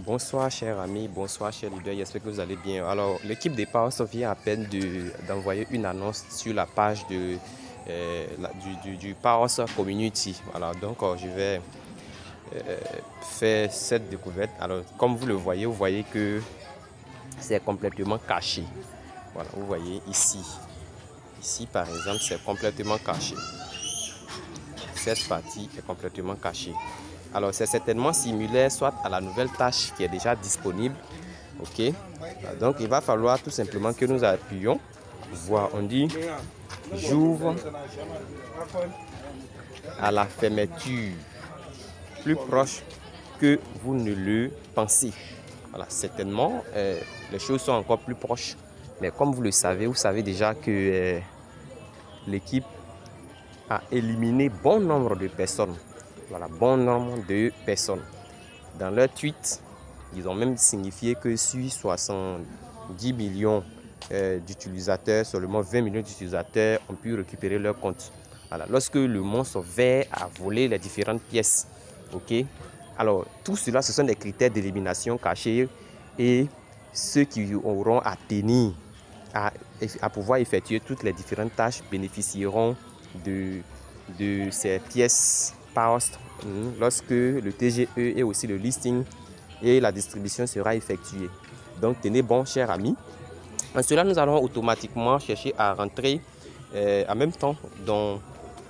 Bonsoir chers amis, bonsoir chers leaders, j'espère que vous allez bien. Alors l'équipe des Power vient à peine d'envoyer une annonce sur la page du Power Community. Voilà, donc je vais faire cette découverte. Alors comme vous le voyez, vous voyez que c'est complètement caché. Voilà, vous voyez ici. Ici par exemple, c'est complètement caché. Cette partie est complètement cachée. Alors c'est certainement similaire soit à la nouvelle tâche qui est déjà disponible. Ok, donc il va falloir tout simplement que nous appuyions. Voir, on dit j'ouvre à la fermeture, plus proche que vous ne le pensez. Voilà, certainement les choses sont encore plus proches, mais comme vous le savez, vous savez déjà que l'équipe a éliminé bon nombre de personnes. Voilà, bon nombre de personnes. Dans leur tweet, ils ont même signifié que sur 70 millions d'utilisateurs, seulement 20 millions d'utilisateurs ont pu récupérer leur compte. Voilà, lorsque le monstre vert a volé les différentes pièces. Ok. Alors, tout cela, ce sont des critères d'élimination cachés et ceux qui auront à tenir, à pouvoir effectuer toutes les différentes tâches bénéficieront de ces pièces post lorsque le TGE et aussi le listing et la distribution sera effectuée. Donc tenez bon chers amis. En cela nous allons automatiquement chercher à rentrer en même temps dans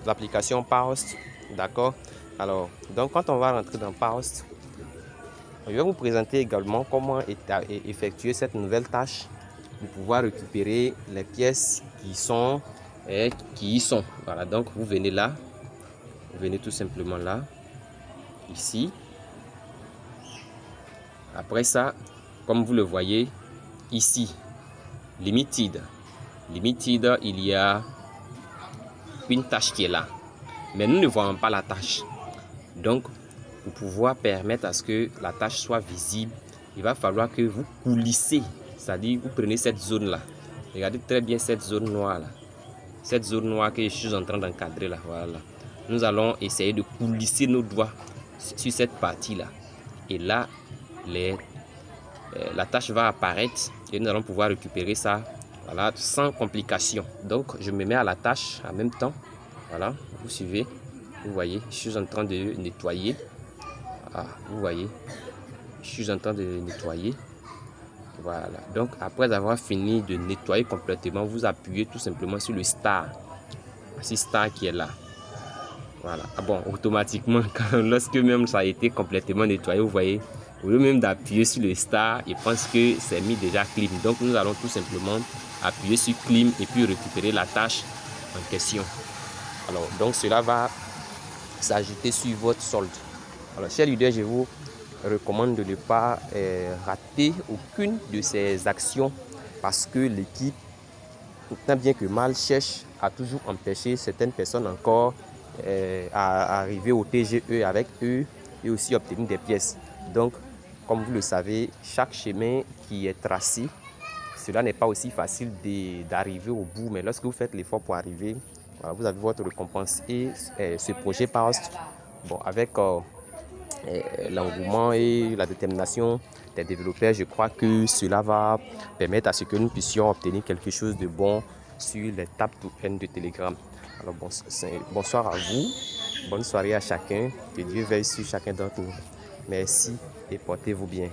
l'application Post. D'accord. Alors donc quand on va rentrer dans Post, je vais vous présenter également comment effectuer cette nouvelle tâche pour pouvoir récupérer les pièces qui y sont. Voilà, donc vous venez là, vous venez tout simplement là, ici. Après ça, comme vous le voyez ici, limited, il y a une tâche qui est là, mais nous ne voyons pas la tâche. Donc pour pouvoir permettre à ce que la tâche soit visible, il va falloir que vous coulissez, c'est-à-dire vous prenez cette zone là, regardez très bien cette zone noire là, cette zone noire que je suis en train d'encadrer là. Voilà, nous allons essayer de coulisser nos doigts sur cette partie là, et là la tâche va apparaître et nous allons pouvoir récupérer ça, voilà, sans complication. Donc je me mets à la tâche en même temps. Voilà, vous suivez, vous voyez, je suis en train de nettoyer. Vous voyez, je suis en train de nettoyer. Voilà, donc après avoir fini de nettoyer complètement, vous appuyez tout simplement sur le star, star qui est là. Voilà, bon, automatiquement lorsque même ça a été complètement nettoyé, vous voyez, au lieu même d'appuyer sur le star, il pense que c'est mis déjà clean. Donc nous allons tout simplement appuyer sur clean et puis récupérer la tâche en question. Alors donc cela va s'ajouter sur votre solde. Alors chers leaders, je vous recommande de ne pas rater aucune de ces actions parce que l'équipe, tant bien que mal, cherche à toujours empêcher certaines personnes encore à arriver au TGE avec eux et aussi obtenir des pièces. Donc comme vous le savez, chaque chemin qui est tracé, cela n'est pas aussi facile d'arriver au bout, mais lorsque vous faites l'effort pour arriver, voilà, vous avez votre récompense. Et ce projet Post, bon, avec l'engouement et la détermination des développeurs, je crois que cela va permettre à ce que nous puissions obtenir quelque chose de bon sur les tap to earn de Telegram. Alors bonsoir à vous, bonne soirée à chacun, que Dieu veille sur chacun d'entre nous. Merci et portez-vous bien.